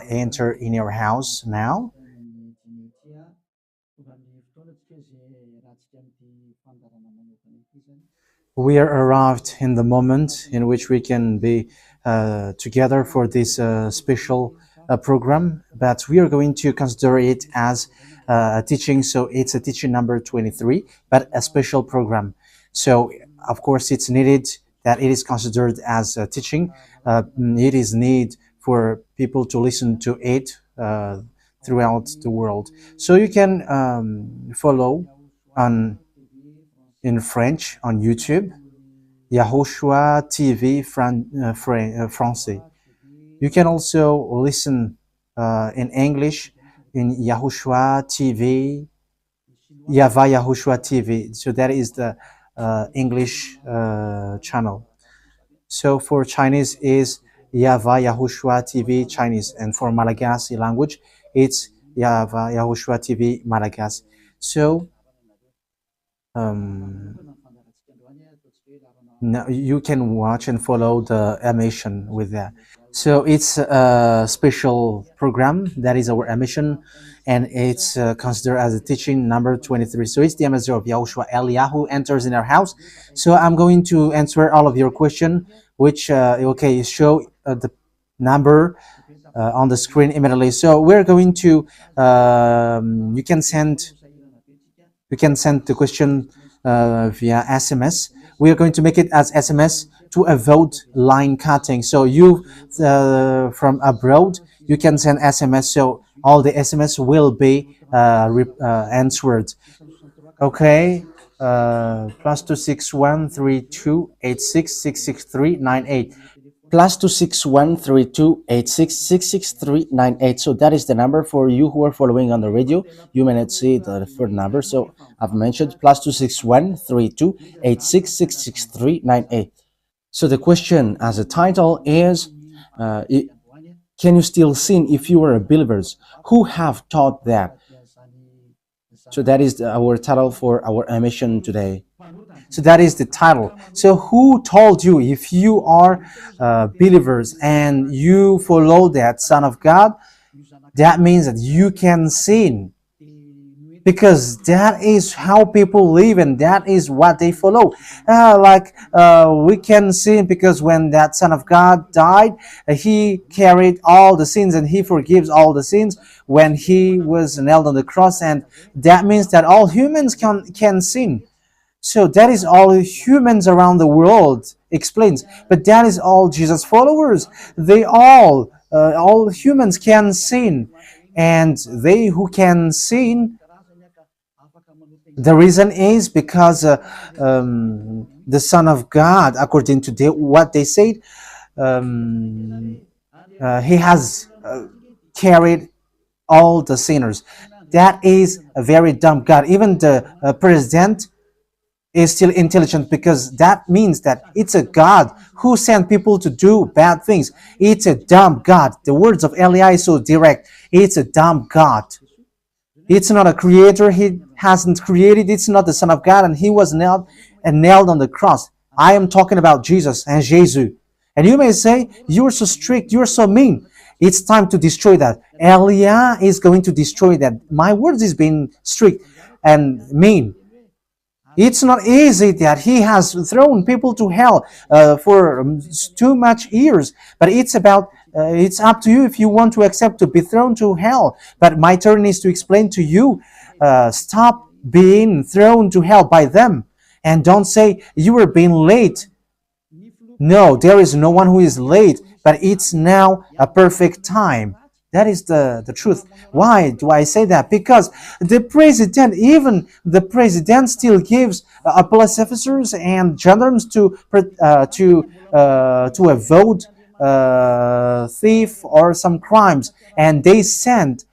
enter in your house now. We are arrived in the moment in which we can be together for this special program, but we are going to consider it as a teaching. So it's a teaching number 23, but a special program. So of course it's needed that it is considered as a teaching. It is need for people to listen to it throughout the world. So you can follow on in French on YouTube, YAHOSHUAH TV Français. You can also listen in English in YAHOSHUAH TV, YAHVAH YAHOSHUAH TV. So that is the English channel. So for Chinese is YAHVAH YAHOSHUAH TV Chinese, and for Malagasy language it's YAHVAH YAHOSHUAH TV Malagasy. So now you can watch and follow the emission with that. So it's a special program that is our emission, and it's considered as a teaching number 23. So it's the ambassador of Yahushua Eliyahu enters in our house. So I'm going to answer all of your question, which okay, show the number on the screen immediately. So we're going to you can send the question via SMS. We are going to make it as SMS to avoid line cutting. So you from abroad, you can send SMS. So all the SMS will be answered. Okay. +2613286666398. +2613286666398. So that is the number for you who are following on the radio. You may not see the third number, so I've mentioned +2613286666398. So the question as a title is, can you still sin if you are believers? Who have taught that? So that is our title for our emission today. So that is the title. So who told you, if you are believers and you follow that Son of God, that means that you can sin? Because that is how people live and that is what they follow. We can sin because when that Son of God died, he carried all the sins and he forgives all the sins when he was nailed on the cross, and that means that all humans can sin. So that is all humans around the world explains. But that is all Jesus followers. They all humans can sin. And they who can sin, the reason is because the Son of God, according to what they said, he has carried all the sinners. That is a very dumb God. Even the president is still intelligent, because that means that it's a God who sent people to do bad things. It's a dumb God. The words of Eli is so direct. It's a dumb God. It's not a creator. He hasn't created. It's not the Son of God, and he was nailed on the cross. I am talking about Jesus and Jesus. And you may say, you're so strict, you're so mean. It's time to destroy that. Elia is going to destroy that. My words is being strict and mean. It's not easy that he has thrown people to hell for too much years. But it's up to you if you want to accept to be thrown to hell. But my turn is to explain to you, stop being thrown to hell by them. And don't say you were being late. No, there is no one who is late, but it's now a perfect time. That is the truth. Why do I say that? Because even the president still gives police officers and gendarmes to avoid thief or some crimes, and they send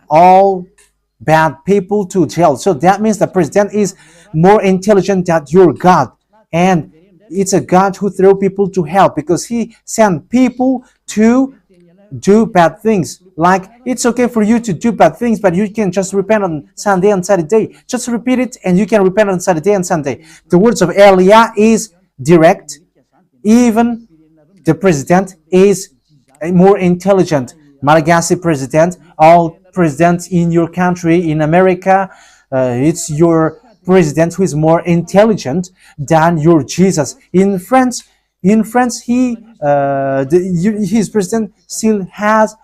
all bad people to jail. So that means the president is more intelligent than your God, and it's a God who throw people to hell because he sent people to do bad things. Like, it's okay for you to do bad things, but you can just repent on Sunday and Saturday. Just repeat it and you can repent on Saturday and Sunday. The words of Elia is direct. Even the president is more intelligent. Malagasy president, all presidents in your country, in America, it's your president who is more intelligent than your Jesus. In France, his president still has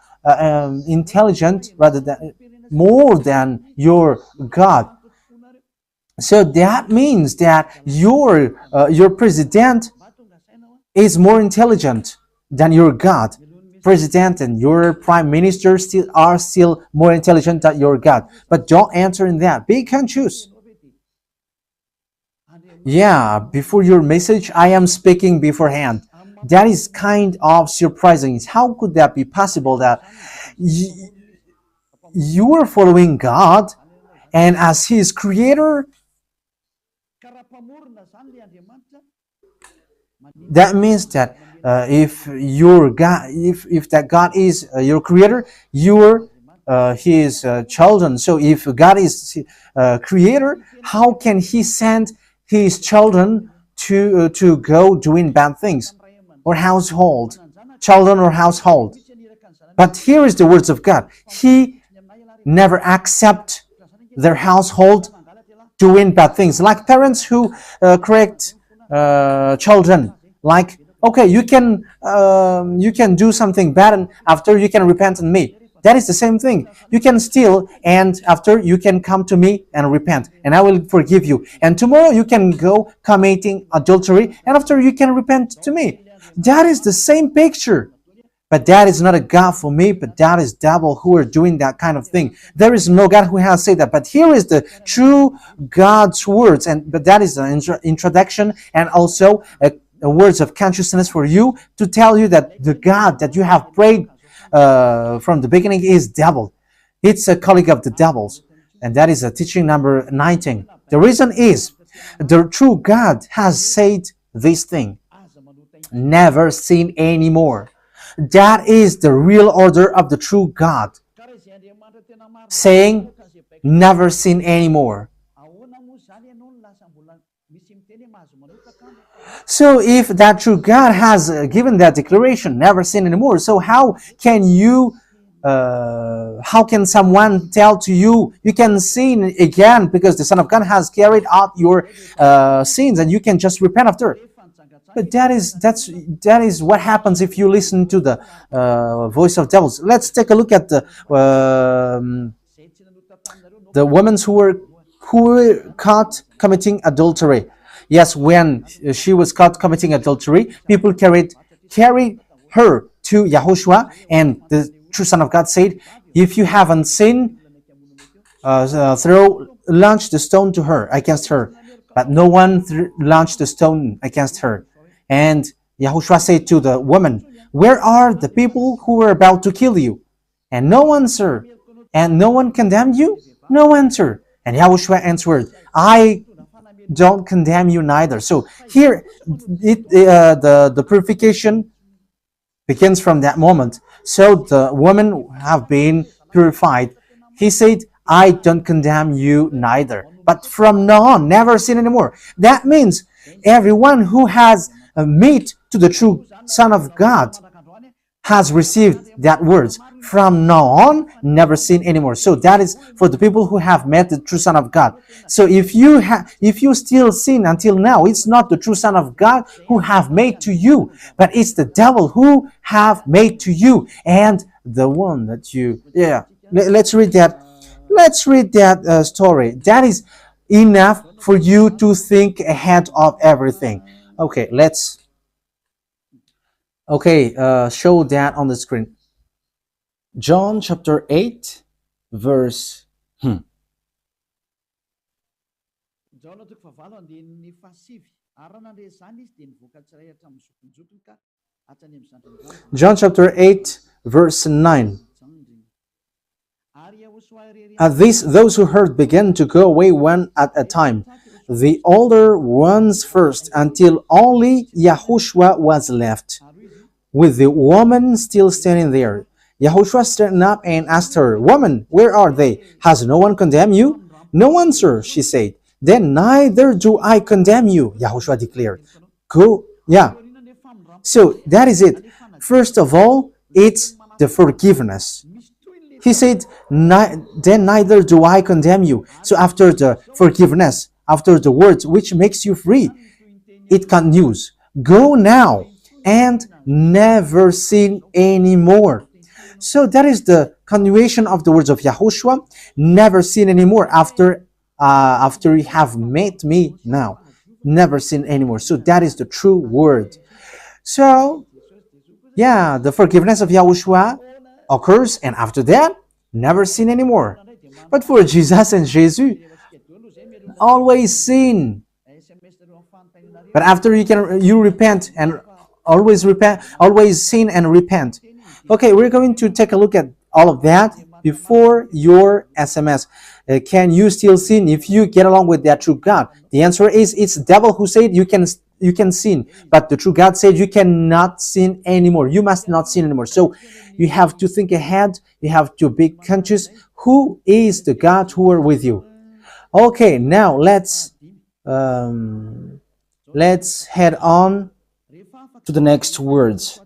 intelligent rather than more than your God. So that means that your president is more intelligent than your God. President and your prime minister are still more intelligent than your God. But don't answer in that. Pick and choose. Yeah, before your message, I am speaking beforehand. That is kind of surprising. How could that be possible that you are following God and as His creator? That means that if your God, if that God is your creator, you're His children. So if God is creator, how can He send His children to go doing bad things or children or household? But here is the words of God. He never accept their household doing bad things, like parents who correct children. Like, okay, you can do something bad, and after you can repent on me. That is the same thing. You can steal, and after you can come to me and repent, and I will forgive you. And tomorrow you can go committing adultery, and after you can repent to me. That is the same picture. But that is not a God for me, but that is devil who are doing that kind of thing. There is no God who has said that. But here is the true God's words, but that is an introduction and also a words of consciousness for you to tell you that the God that you have prayed from the beginning is devil. It's a colleague of the devils. And that is a teaching number 19. The reason is the true God has said this thing. Never sin anymore. That is the real order of the true God. Saying, never sin anymore. So if that true God has given that declaration, never sin anymore, so how can someone tell to you, you can sin again because the Son of God has carried out your sins and you can just repent after? But that is what happens if you listen to the voice of devils. Let's take a look at the women who were caught committing adultery. Yes, when she was caught committing adultery, people carried her to YAHOSHUAH, and the true Son of God said, if you haven't sinned, launch the stone to her, against her. But no one launched the stone against her. And YAHOSHUAH said to the woman, where are the people who were about to kill you? And no answer. And no one condemned you? No answer. And YAHOSHUAH answered, I don't condemn you neither. So here, the purification begins from that moment. So the women have been purified. He said, I don't condemn you neither. But from now on, never sin anymore. That means everyone who has met to the true Son of God has received that words. From now on, never sin anymore. So that is for the people who have met the true Son of God. So if you still sin until now, it's not the true Son of God who have made to you, but it's the devil who have made to you. And the one that let's read that. Let's read that story. That is enough for you to think ahead of everything. Okay, show that on the screen. John chapter 8, verse... John chapter 8, verse 9. At this, those who heard began to go away one at a time, the older ones first, until only YAHOSHUAH was left, with the woman still standing there. YAHOSHUAH straightened up and asked her, Woman, where are they? Has no one condemned you? No one, sir, she said. Then neither do I condemn you, YAHOSHUAH declared. Go, So that is it. First of all, it's the forgiveness. He said, then neither do I condemn you. So after the forgiveness, after the words which makes you free, it continues. Go now and never sin anymore. So that is the continuation of the words of Yahushua. Never sin anymore after you have met me now. Never sin anymore. So that is the true word. So yeah, the forgiveness of Yahushua occurs, and after that, never sin anymore. But for Jesus and Jesus, always sin. But after you repent and always sin and repent. Okay, we're going to take a look at all of that before your SMS. Can you still sin if you get along with that true God? The answer is it's the devil who said you can sin, but the true God said you cannot sin anymore. You must not sin anymore. So you have to think ahead. You have to be conscious. Who is the God who are with you? Okay, now let's head on to the next words.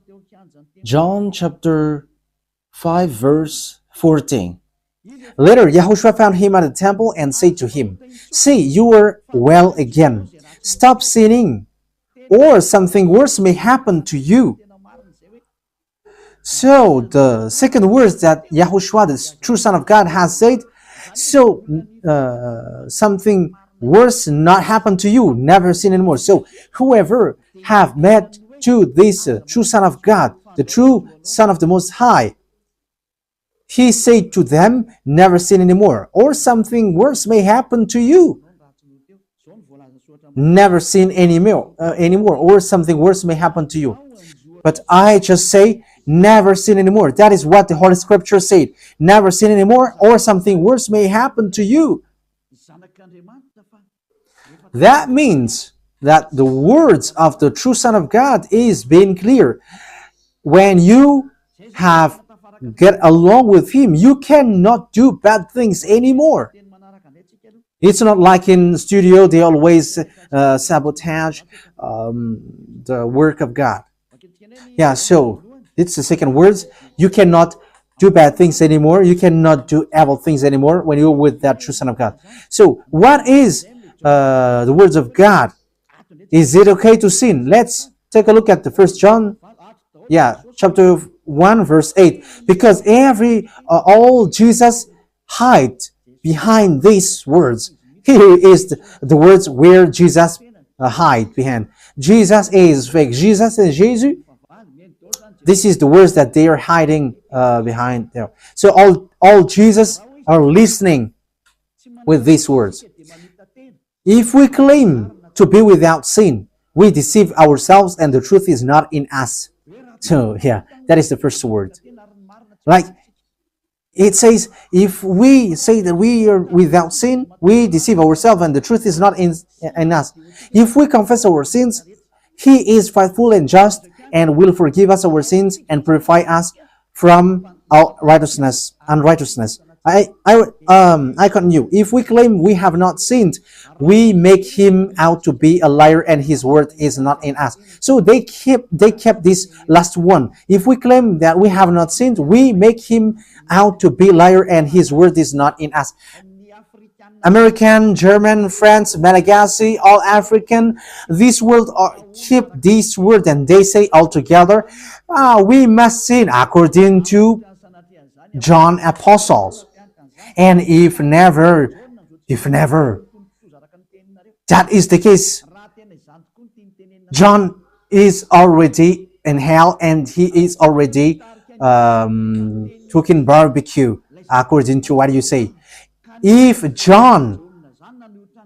John chapter 5 verse 14. Later, Yahushua found him at the temple and said to him, "See, you are well again. Stop sinning, or something worse may happen to you." So the second words that Yahushua, the true Son of God, has said, so something worse not happen to you, never sin anymore. So whoever have met to this true Son of God, the true Son of the Most High, he said to them, never sin anymore, or something worse may happen to you. Never sin anymore, or something worse may happen to you. But I just say, never sin anymore. That is what the Holy Scripture said. Never sin anymore, or something worse may happen to you. That means that the words of the true Son of God is being clear. When you have get along with him, you cannot do bad things anymore. It's not like in studio they always sabotage the work of God. Yeah, so it's the second words. You cannot do bad things anymore. You cannot do evil things anymore when you're with that true Son of God. So what is the words of God? Is it okay to sin? Let's take a look at the First John, chapter 1 verse 8. Because all Jesus hide behind these words. Here is the words where Jesus hide behind. Jesus is fake. Jesus and Jesus. This is the words that they are hiding behind there. So all Jesus are listening with these words. If we claim to be without sin, we deceive ourselves and the truth is not in us. So yeah, that is the first word. Like it says, if we say that we are without sin, we deceive ourselves and the truth is not in us. If we confess our sins, he is faithful and just and will forgive us our sins and purify us from our unrighteousness. I continue. If we claim we have not sinned, we make him out to be a liar and his word is not in us. So they kept this last one. If we claim that we have not sinned, we make him out to be a liar and his word is not in us. American, German, French, Malagasy, all African, this world keep this word and they say all together, we must sin according to John Apostles. And if never, that is the case, John is already in hell and he is already cooking barbecue, according to what you say. If John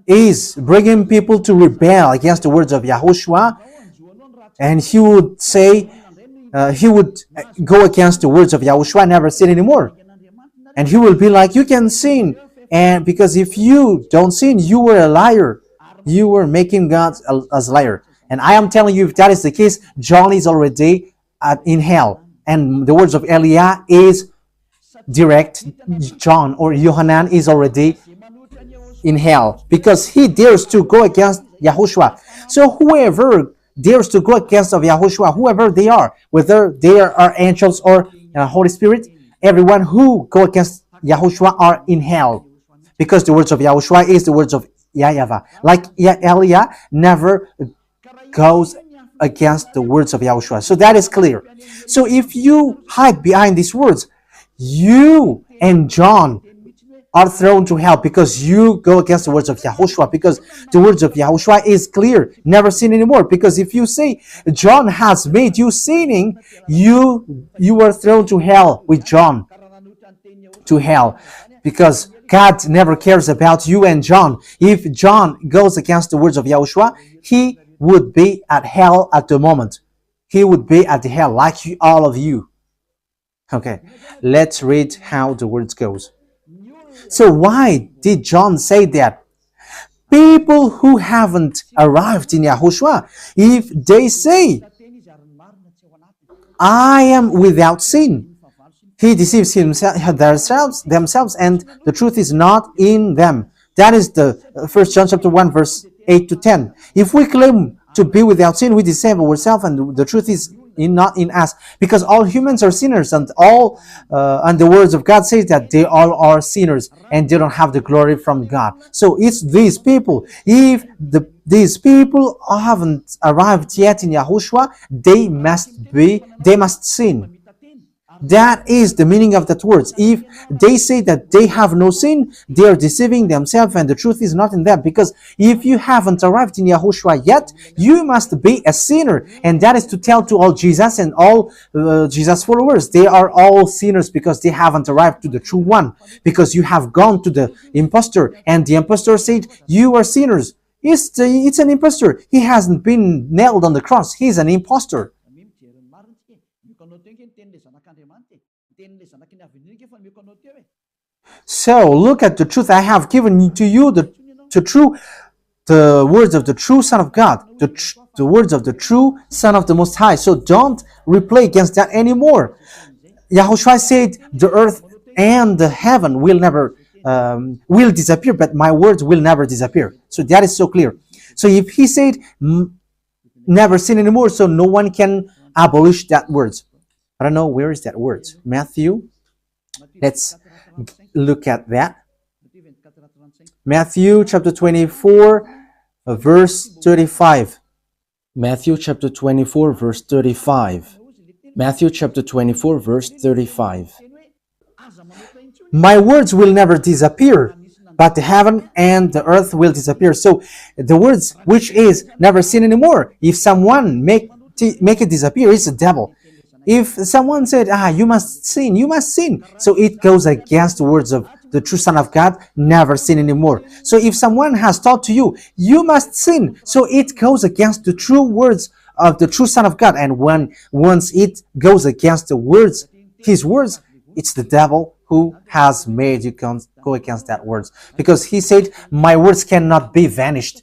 is bringing people to rebel against the words of Yahushua, and he would say, he would go against the words of Yahushua, never sin anymore. And he will be like, you can sin. And because if you don't sin, you were a liar. You were making God as a liar. And I am telling you, if that is the case, John is already in hell. And the words of Eliah is direct. John or Yohanan is already in hell because he dares to go against Yahushua. So whoever dares to go against of Yahushua, whoever they are, whether they are angels or Holy Spirit, everyone who go against Yahushua are in hell. Because the words of Yahushua is the words of YAHVAH. Like Elia never goes against the words of Yahushua. So that is clear. So if you hide behind these words, you and John are thrown to hell because you go against the words of Yahushua, because the words of Yahushua is clear, never sin anymore. Because if you say John has made you sinning, you are thrown to hell with John, to hell, because God never cares about you and John. If John goes against the words of Yahushua, he would be at hell at the moment. He would be at the hell like all of you. Okay, let's read how the words goes. So why did John say that? People who haven't arrived in Yahushua, if they say, I am without sin, he deceives themselves, and the truth is not in them. That is the 1 John chapter 1, verse 8 to 10. If we claim to be without sin, we deceive ourselves, and the truth is not in us, because all humans are sinners, and the words of God says that they all are sinners and they don't have the glory from God. So it's these people. If these people haven't arrived yet in Yahushua, they must sin. That is the meaning of that words. If they say that they have no sin, they are deceiving themselves, and the truth is not in them. Because if you haven't arrived in Yahushua yet, you must be a sinner. And that is to tell to all Jesus and all Jesus followers. They are all sinners because they haven't arrived to the true one. Because you have gone to the impostor, and the impostor said, you are sinners. It's an impostor. He hasn't been nailed on the cross. He's an impostor. So look at the truth I have given to you, the words of the true Son of God, the words of the true Son of the Most High. So don't replay against that anymore. Yahushua said the earth and the heaven will never will disappear, but my words will never disappear. So that is so clear. So if he said never sin anymore, so no one can abolish that words. I don't know, where is that word? Matthew. Let's look at that. Matthew chapter 24, verse 35. Matthew chapter 24, verse 35. Matthew chapter 24, verse 35. My words will never disappear, but the heaven and the earth will disappear. So the words which is never sin anymore, if someone make it disappear, it's the devil. If someone said, you must sin, so it goes against the words of the true Son of God, never sin anymore. So if someone has taught to you, you must sin, so it goes against the true words of the true Son of God. And once it goes against the words, his words, it's the devil who has made you go against that words. Because he said, my words cannot be vanished.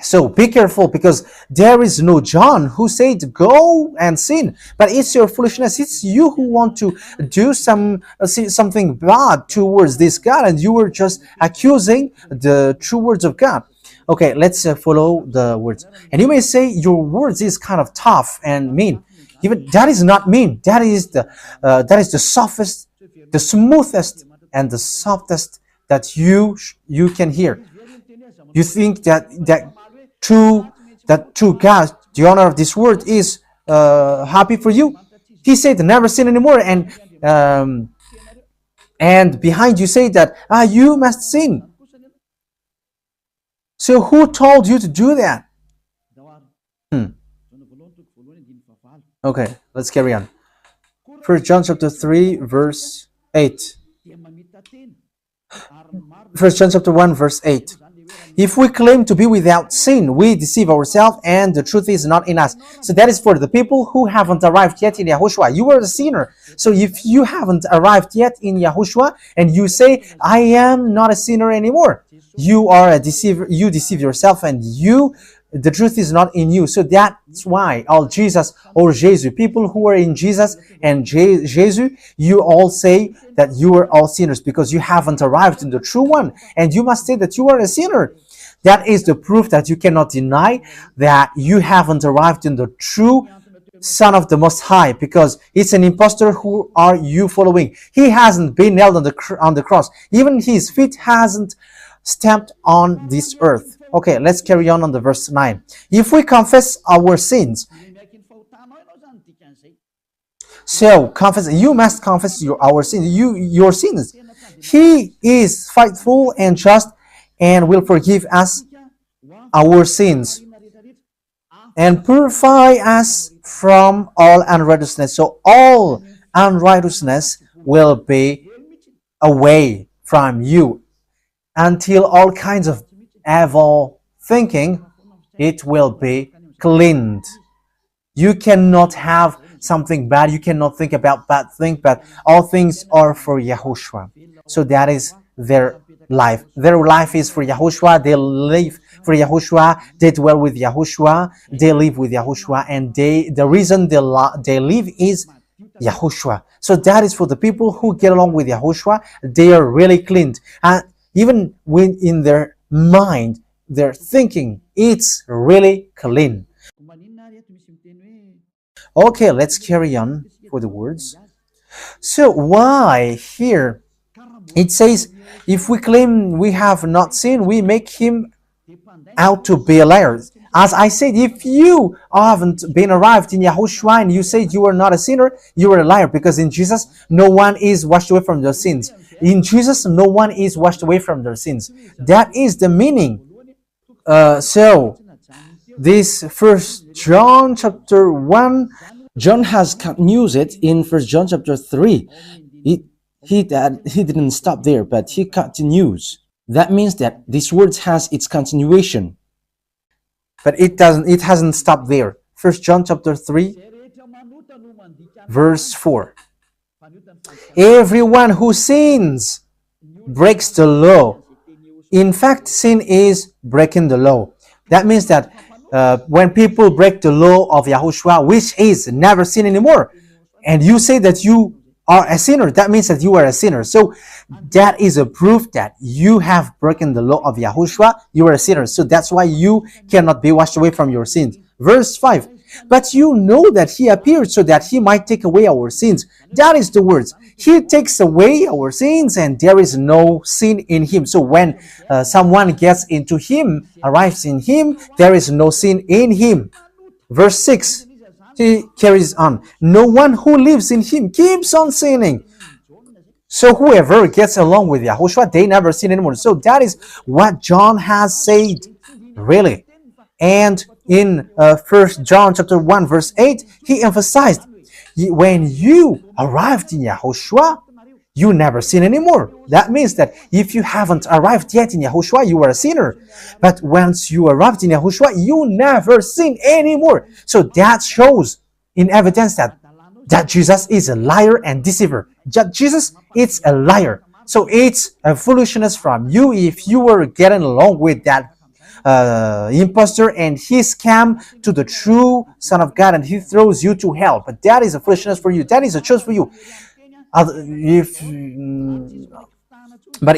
So be careful, because there is no John who said go and sin, but it's your foolishness. It's you who want to do something bad towards this God, and you were just accusing the true words of God. Okay, let's follow the words. And you may say your words is kind of tough and mean. Even that is not mean. That is the softest, the smoothest, and the softest that you can hear. You think that true God, the owner of this world, is happy for you? He said never sin anymore, and behind you say that you must sin. So who told you to do that? Okay, let's carry on. 1 John chapter 3, verse 8. 1 John chapter 1, verse 8. If we claim to be without sin, we deceive ourselves, and the truth is not in us. So that is for the people who haven't arrived yet in Yahushua. You are a sinner. So if you haven't arrived yet in Yahushua, and you say, I am not a sinner anymore, you are a deceiver. You deceive yourself, and the truth is not in you. So that's why all Jesus or Jesus, people who are in Jesus and Jesus, you all say that you are all sinners, because you haven't arrived in the true one, and you must say that you are a sinner. That is the proof that you cannot deny that you haven't arrived in the true Son of the Most High, because it's an impostor. Who are you following? He hasn't been nailed on the cross. Even his feet hasn't stamped on this earth. Okay, let's carry on the verse 9. If we confess our sins, so confess, you must confess our sins, your sins. He is faithful and just and will forgive us our sins and purify us from all unrighteousness. So all unrighteousness will be away from you until all kinds of evil thinking, it will be cleaned. You cannot have something bad. You cannot think about bad things, but all things are for Yahushua. So that is their life. Their life is for Yahushua. They live for Yahushua. They dwell with Yahushua. They live with Yahushua. And the reason they live is Yahushua. So that is for the people who get along with Yahushua. They are really cleaned. And even when in their mind, their thinking, it's really clean. Okay, let's carry on for the words. So why here it says, if we claim we have not sinned, we make him out to be a liar. As I said, if you haven't been arrived in Yahushua and you said you are not a sinner, you are a liar, because in Jesus no one is washed away from their sins. In Jesus no one is washed away from their sins. That is the meaning. So this First John chapter 1, John has continued it in First John chapter 3. He didn't stop there, but he continues. That means that this word has its continuation. But it hasn't stopped there. First John chapter 3, verse 4. Everyone who sins breaks the law. In fact, sin is breaking the law. That means that when people break the law of Yahushua, which is never sin anymore, and you say that you are a sinner, that means that you are a sinner. So that is a proof that you have broken the law of Yahushua. You are a sinner. So that's why you cannot be washed away from your sins. Verse 5. But you know that he appeared so that he might take away our sins. That is the words. He takes away our sins and there is no sin in him. So when someone gets into him, arrives in him, there is no sin in him. Verse 6. He carries on. No one who lives in him keeps on sinning. So whoever gets along with Yahushua, they never sin anymore. So that is what John has said, really. And in 1 John chapter 1 verse 8, he emphasized, when you arrived in Yahushua, you never sin anymore. That means that if you haven't arrived yet in Yahushua, you are a sinner. But once you arrived in Yahushua, you never sin anymore. So that shows in evidence that Jesus is a liar and deceiver. Jesus is a liar. So it's a foolishness from you if you were getting along with that impostor and he scam to the true Son of God and he throws you to hell. But that is a foolishness for you. That is a choice for you. But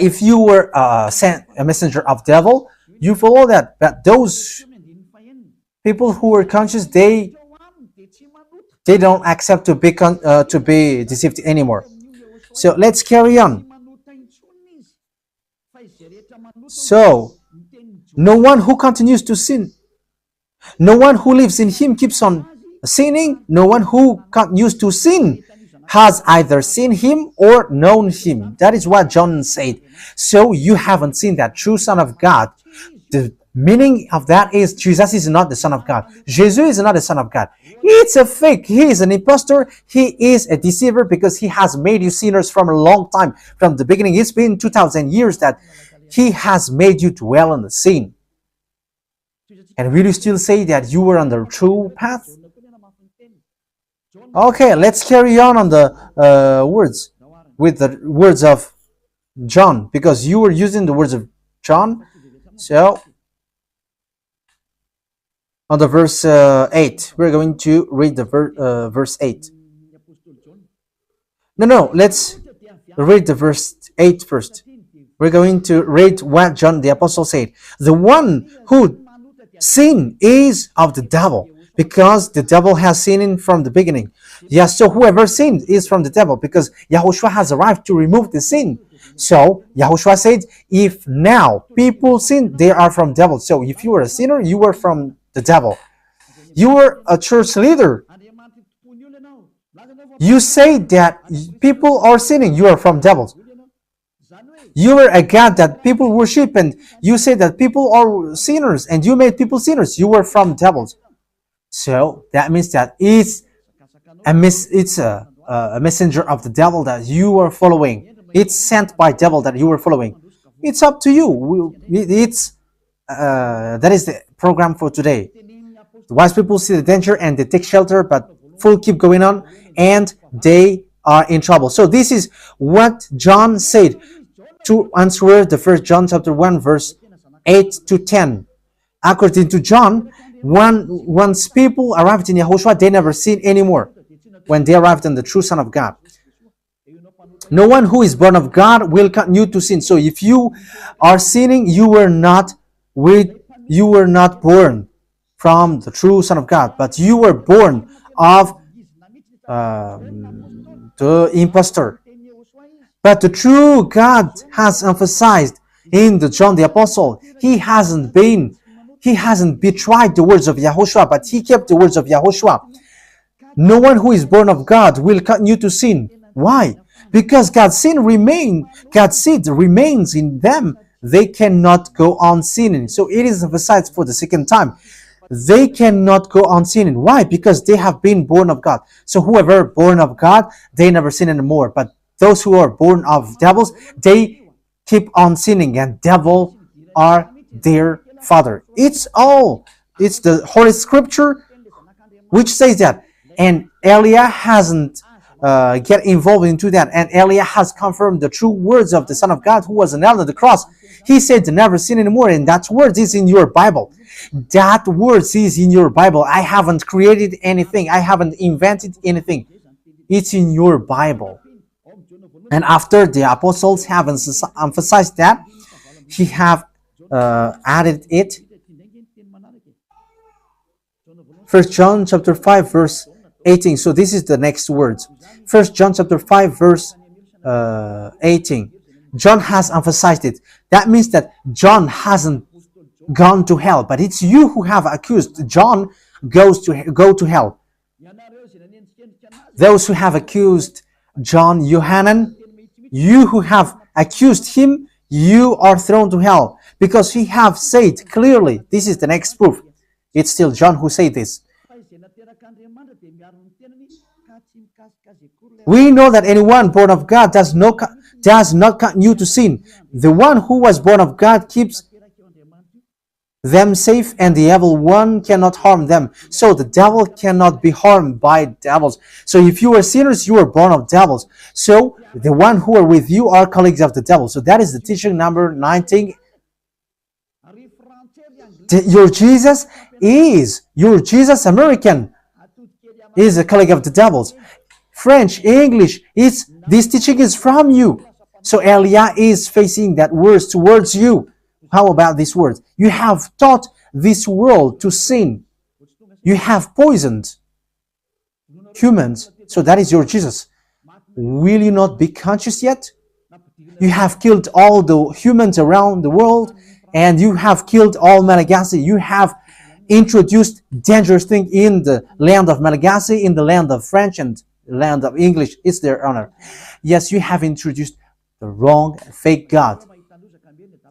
if you were sent a messenger of devil, you follow that. But those people who are conscious, they don't accept to be deceived anymore. So let's carry on. So no one who continues to sin, no one who lives in him keeps on sinning. No one who continues to sin has either seen him or known him. That is what John said. So you haven't seen that true Son of God. The meaning of that is Jesus is not the Son of God. Jesus is not the Son of God. It's a fake. He is an impostor. He is a deceiver because he has made you sinners from a long time. From the beginning, it's been 2,000 years that he has made you dwell on the sin. And will you still say that you were on the true path? Okay, let's carry on the words with the words of John, because you were using the words of John. So on the verse 8, we're going to read the verse 8. No, let's read the verse 8 first. We're going to read what John the Apostle said. The one who sin is of the devil, because the devil has sinned from the beginning. Yes, so whoever sinned is from the devil, because Yahushua has arrived to remove the sin. So Yahushua said, if now people sin, they are from devil. So if you were a sinner, you were from the devil. You were a church leader. You say that people are sinning, you are from devils. You were a God that people worship, and you say that people are sinners, and you made people sinners, you were from devils. So that means that it's a messenger of the devil that you are following. It's sent by devil that you are following. It's up to you. That is the program for today. The wise people see the danger and they take shelter, but fool keep going on and they are in trouble. So this is what John said to answer the 1 John chapter 1 verse 8 to 10. According to John, once people arrived in Yahushua, they never sin anymore when they arrived in the true Son of God. No one who is born of God will continue to sin. So if you are sinning, you were not born from the true Son of God, but you were born of the impostor. But the true God has emphasized in the John the Apostle, he hasn't betrayed the words of Yahushua, but he kept the words of Yahushua. No one who is born of God will continue to sin. Why? Because God's seed remains in them. They cannot go on sinning. So it is emphasized for the second time. They cannot go on sinning. Why? Because they have been born of God. So whoever born of God, they never sin anymore. But those who are born of devils, they keep on sinning, and devil are their father. It's the Holy Scripture which says that. And Elia hasn't get involved into that. And Elia has confirmed the true words of the Son of God who was nailed on the cross. He said to never sin anymore, and that word is in your Bible. That word is in your Bible. I haven't created anything. I haven't invented anything. It's in your Bible. And after the apostles have emphasized that, he have added it. 1 John chapter 5 verse 18. So this is the next words. 1 John chapter 5 verse 18. John has emphasized it. That means that John hasn't gone to hell, but it's you who have accused John go to hell. Those who have accused John Yohanan, you who have accused him, you are thrown to hell, because he have said clearly. This is the next proof. It's still John who said this. We know that anyone born of God does not continue to sin. The one who was born of God keeps them safe, and the evil one cannot harm them. So the devil cannot be harmed by devils. So if you are sinners, you are born of devils. So the one who are with you are colleagues of the devil. So that is the teaching number 19. Your Jesus American is a colleague of the devils. French, English, this teaching is from you. So Elia is facing that words towards you. How about these words? You have taught this world to sin. You have poisoned humans. So that is your Jesus. Will you not be conscious yet? You have killed all the humans around the world, and you have killed all Malagasy. You have introduced dangerous things in the land of Malagasy, in the land of French, and the land of English. It's their honor. Yes, you have introduced the wrong, fake God.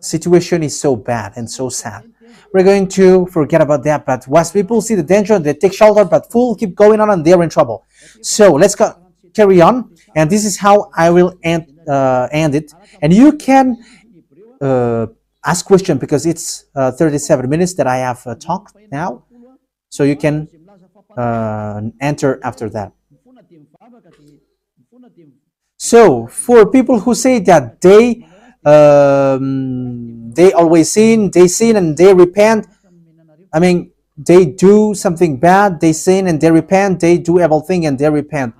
Situation is so bad and so sad. We're going to forget about that, but once people see the danger, they take shelter, but fools keep going on and they're in trouble. So let's carry on, and this is how I will end it. And you can ask question, because it's 37 minutes that I have talked now, so you can enter after that. So for people who say that they always sin, and they repent. I mean, they do something bad, they sin and they repent. They do evil thing and they repent.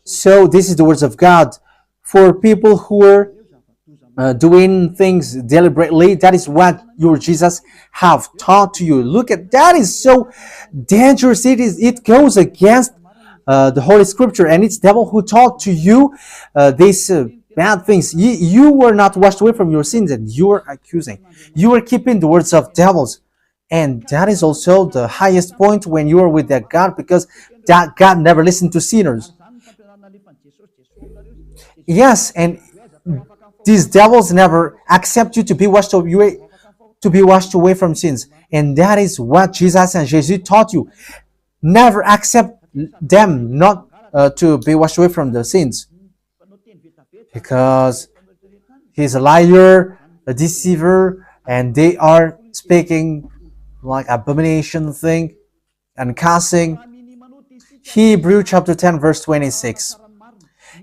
So this is the words of God for people who are doing things deliberately. That is what your Jesus have taught to you. Look at that, is so dangerous. It goes against the Holy Scripture, and it's devil who taught to you these bad things. You were not washed away from your sins, and you are accusing. You are keeping the words of devils, and that is also the highest point when you are with that God, because that God never listened to sinners. Yes, and these devils never accept you to be washed away from sins, and that is what Jesus and Jesus taught you. Never accept them not to be washed away from the sins, because he's a liar, a deceiver, and they are speaking like abomination thing and cussing. Hebrew chapter 10 verse 26.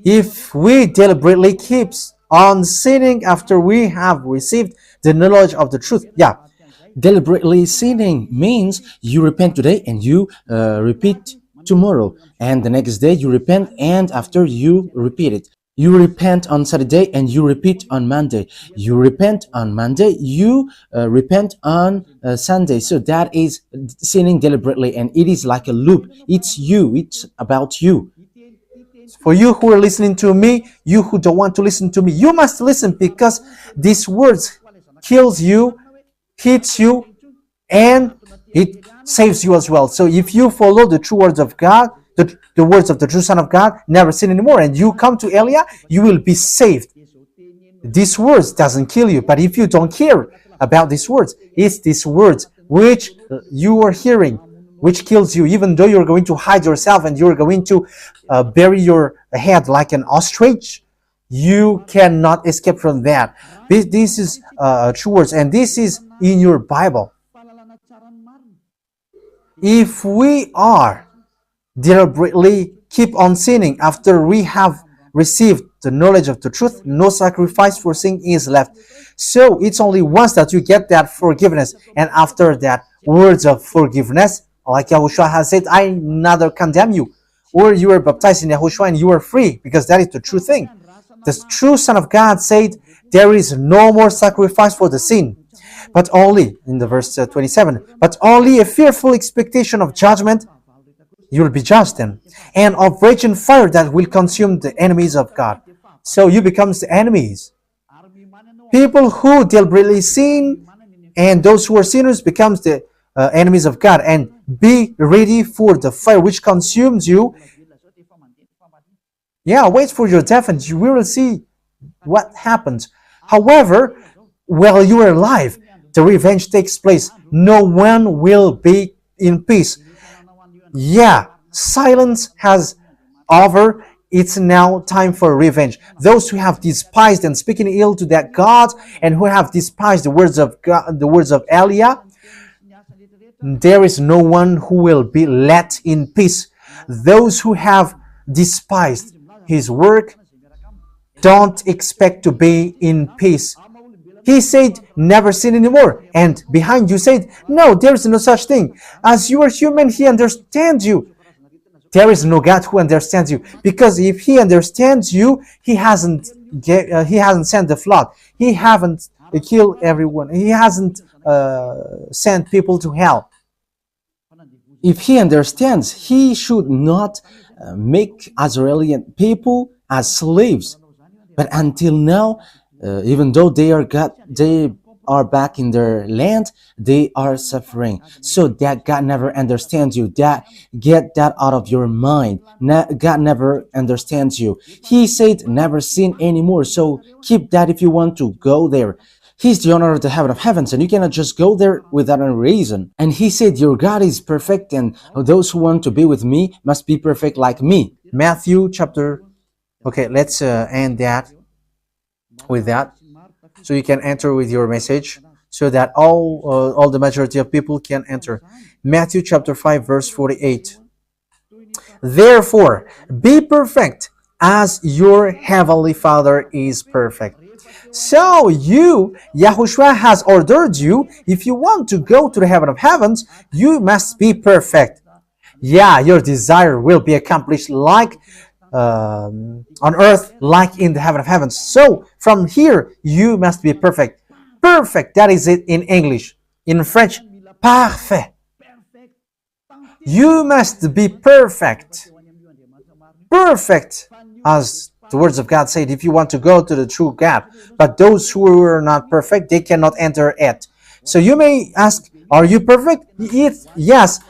If we deliberately keep on sinning after we have received the knowledge of the truth, Deliberately sinning means you repent today and you repeat tomorrow, and the next day you repent, and after you repeat it. You repent on Saturday and you repeat on Monday. You repent on Monday, you repent on Sunday. So that is sinning deliberately, and it is like a loop. It's you, it's about you. for you who are listening to me, you who don't want to listen to me, you must listen, because these words kills you, hits you, and it saves you as well. So if you follow the true words of God, the words of the true Son of God, never sin anymore, and you come to Elia, you will be saved. These words doesn't kill you, but if you don't care about these words, it's these words which you are hearing which kills you, even though you're going to hide yourself and you're going to bury your head like an ostrich. You cannot escape from that. This is true words, and this is in your Bible. If we are deliberately keep on sinning after we have received the knowledge of the truth, no sacrifice for sin is left. So it's only once that you get that forgiveness, and after that words of forgiveness, like YAHOSHUAH has said, I neither condemn you. Or you are baptized in YAHOSHUAH and you are free, because that is the true thing. The true Son of God said, there is no more sacrifice for the sin, but only, in the verse 27, but only a fearful expectation of judgment. You will be judged then, and of raging fire that will consume the enemies of God. So you become the enemies. People who deliberately sin and those who are sinners becomes the enemies of God, and be ready for the fire which consumes you. Wait for your death and you will see what happens. However, while you are alive, the revenge takes place. No one will be in peace. Silence has over. It's now time for revenge. Those who have despised and speaking ill to that God, and who have despised the words of God, the words of Elia, there is no one who will be let in peace. Those who have despised his work don't expect to be in peace. He said, never sin anymore. And behind you said, no, there is no such thing. As you are human, he understands you. There is no God who understands you. Because if he understands you, he hasn't sent the flood. He hasn't killed everyone. He hasn't sent people to hell. If he understands, he should not make Israeli people as slaves. But until now, even though they are back in their land, they are suffering. So that God never understands you. Get that out of your mind. God never understands you. He said never sin anymore. So keep that if you want to go there. He's the owner of the heaven of heavens, and you cannot just go there without a reason. And he said, your God is perfect, and those who want to be with me must be perfect like me. Matthew chapter... Okay, let's end that with that, so you can enter with your message, so that all the majority of people can enter. Matthew chapter 5 verse 48. Therefore, be perfect as your heavenly Father is perfect. So YAHOSHUAH has ordered you, if you want to go to the heaven of heavens, you must be perfect. Your desire will be accomplished like on earth like in the heaven of heavens. So from here, you must be perfect. Perfect, that is it in English. In French, parfait. You must be perfect. Perfect, as the words of God said, if you want to go to the true God. But those who are not perfect, they cannot enter it. So you may ask, are you perfect? Yes,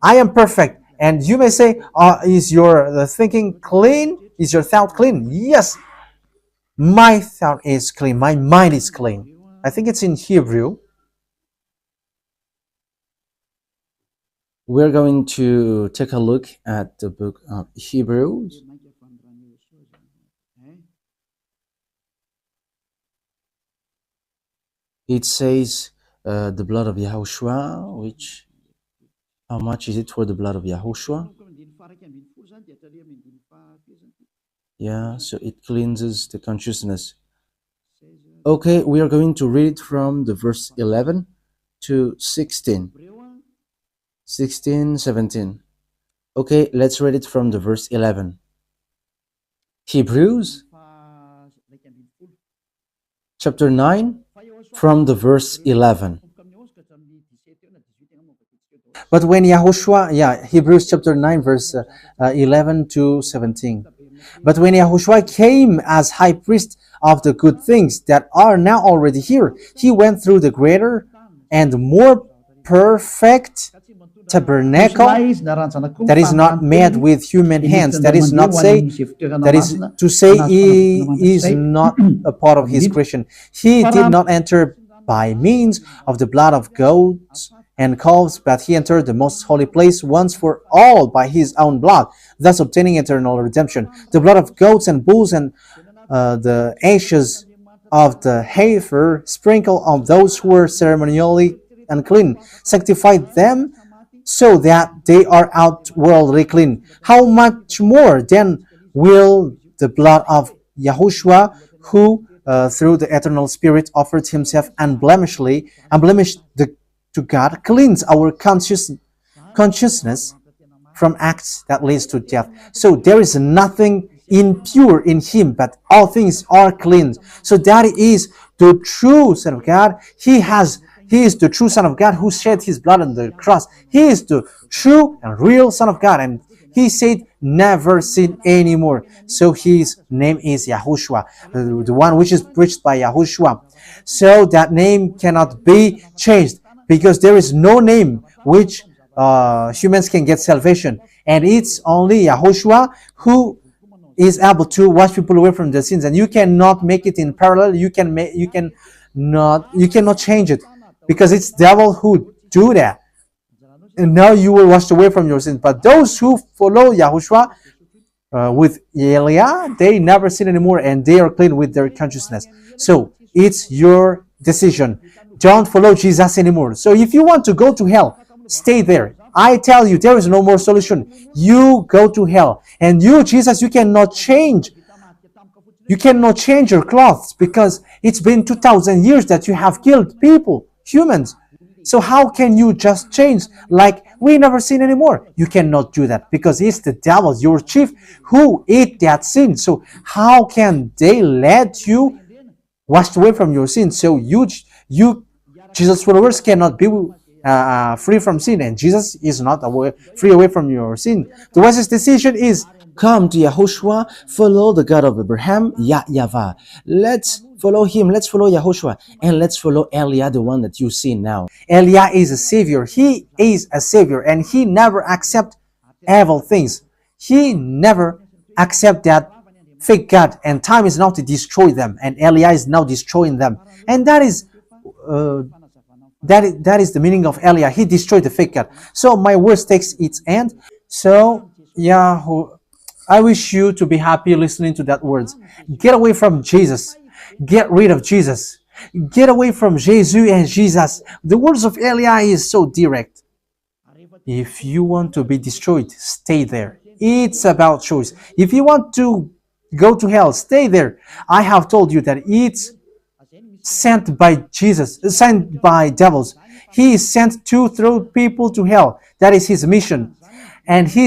I am perfect. And you may say, is your thinking clean? Is your thought clean? Yes, my thought is clean. My mind is clean. I think it's in Hebrew. We're going to take a look at the book of Hebrews. It says the blood of YAHOSHUAH, which, how much is it for the blood of YAHOSHUAH? Yeah, so it cleanses the consciousness. Okay, we are going to read from the verse 11 to 16. 16, 17. Okay, let's read it from the verse 11. Hebrews chapter 9 from the verse 11. But when Yahushua, Hebrews chapter 9, verse 11 to 17. But when Yahushua came as high priest of the good things that are now already here, he went through the greater and more perfect tabernacle that is not made with human hands. That is to say he is not a part of his creation. He did not enter by means of the blood of goats and calves, but he entered the most holy place once for all by his own blood, thus obtaining eternal redemption. The blood of goats and bulls and the ashes of the heifer sprinkled on those who were ceremonially unclean, sanctified them so that they are outwardly clean. How much more then will the blood of Yahushua, who through the eternal Spirit offered himself unblemished to God, cleanse our consciousness from acts that leads to death. So there is nothing impure in him, but all things are clean. So that is the true Son of God. He is the true Son of God who shed his blood on the cross. He is the true and real Son of God. And he said, never sin anymore. So his name is Yahushua, the one which is preached by Yahushua. So that name cannot be changed, because there is no name which humans can get salvation. And it's only Yahushua who is able to wash people away from their sins. And you cannot make it in parallel. You cannot change it, because it's devil who do that. And now you will wash away from your sins. But those who follow Yahushua with Elia, they never sin anymore, and they are clean with their consciousness. So it's your decision. Don't follow Jesus anymore. So if you want to go to hell, stay there. I tell you, there is no more solution. You go to hell. And you, Jesus, you cannot change. You cannot change your clothes, because it's been 2,000 years that you have killed people, humans. So how can you just change like we never sin anymore? You cannot do that, because it's the devil, your chief, who ate that sin. So how can they let you wash away from your sin? So you Jesus followers cannot be free from sin, and Jesus is not free away from your sin. The wisest decision is come to Yahushua, follow the God of Abraham, YAHVAH. Let's follow him, let's follow Yahushua, and let's follow Elia, the one that you see now. Elia is a savior. He is a savior, and he never accept evil things. He never accept that fake God, and time is now to destroy them, and Elia is now destroying them. And that is the meaning of Elia. He destroyed the fake God. So my words takes its end. So I wish you to be happy listening to that words. Get away from Jesus. Get rid of Jesus. Get away from Jesus and Jesus. The words of Elia is so direct. If you want to be destroyed, stay there. It's about choice. If you want to go to hell, stay there. I have told you that it's sent by Jesus, sent by devils. He is sent to throw people to hell. That is his mission. and he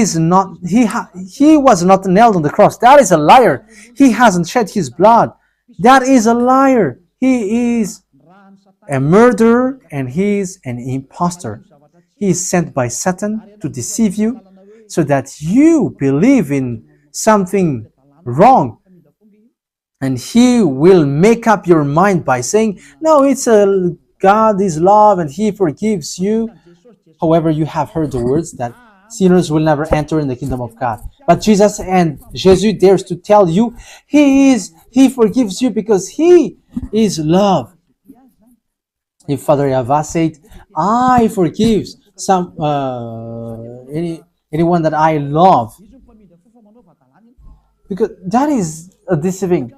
was not nailed on the cross. That is a liar. He hasn't shed his blood. That is a liar. He is a murderer and he is an impostor. He is sent by Satan to deceive you so that you believe in something wrong, and he will make up your mind by saying, no, it's a God is love and he forgives you. However, you have heard the words that sinners will never enter in the kingdom of God. But Jesus dares to tell you he forgives you because he is love. If Father YAHVAH said, I forgive anyone that I love, because that is a deceiving.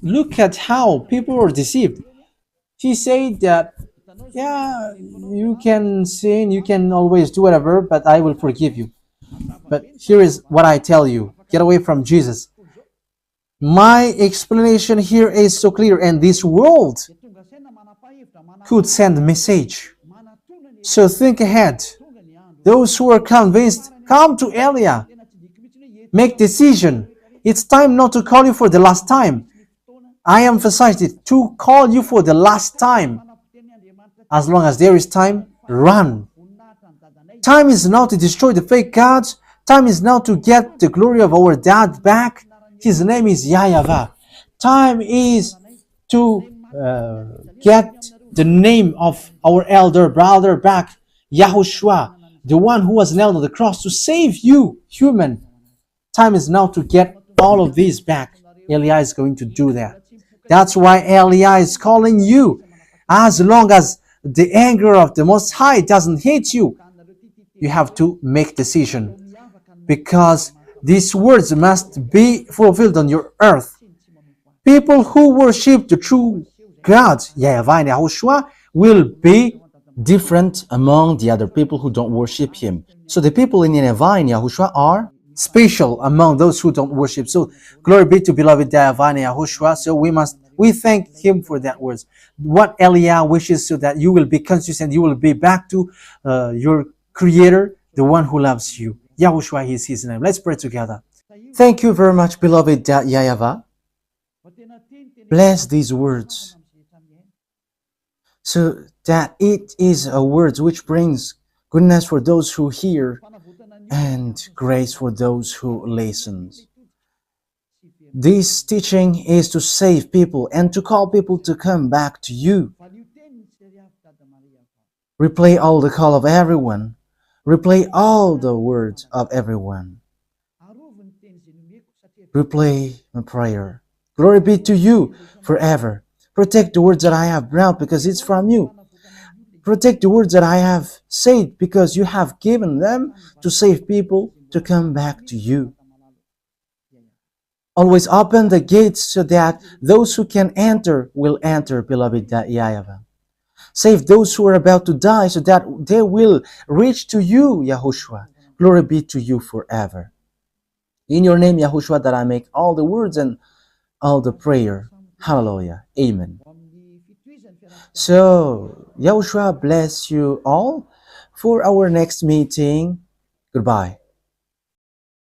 Look at how people are deceived. He said that, yeah, you can sin, you can always do whatever, but I will forgive you. But here is what I tell you. Get away from Jesus. My explanation here is so clear, and this world could send a message. So think ahead. Those who are convinced, come to Elia. Make decision. It's time not to call you for the last time. I emphasized it, to call you for the last time. As long as there is time, run. Time is now to destroy the fake gods. Time is now to get the glory of our dad back. His name is YAHVAH. Time is to get the name of our elder brother back, YAHOSHUAH, the one who was nailed on the cross to save you, human. Time is now to get all of these back. Elia is going to do that. That's why Elia is calling you. As long as the anger of the Most High doesn't hit you, you have to make decision, because these words must be fulfilled on your earth. People who worship the true God, YAHVAH and YAHOSHUAH, will be different among the other people who don't worship him. So the people in YAHVAH and YAHOSHUAH are special among those who don't worship. So glory be to beloved YAHVAH and YAHOSHUAH. So we thank him for that words. What Elia wishes, so that you will be consistent, you will be back to your Creator, the one who loves you. YAHOSHUAH is his name. Let's pray together. Thank you very much, beloved YAHVAH. Bless these words, so that it is a word which brings goodness for those who hear and grace for those who listen. This teaching is to save people and to call people to come back to you. Replay all the call of everyone. Replay all the words of everyone. Replay my prayer. Glory be to you forever. Protect the words that I have brought, because it's from you. Protect the words that I have said, because you have given them to save people to come back to you. Always open the gates so that those who can enter will enter, beloved YAHVAH. Save those who are about to die so that they will reach to you, YAHOSHUAH. Glory be to you forever. In your name, YAHOSHUAH, that I make all the words and all the prayer. Hallelujah. Amen. So, YAHOSHUAH bless you all for our next meeting. Goodbye.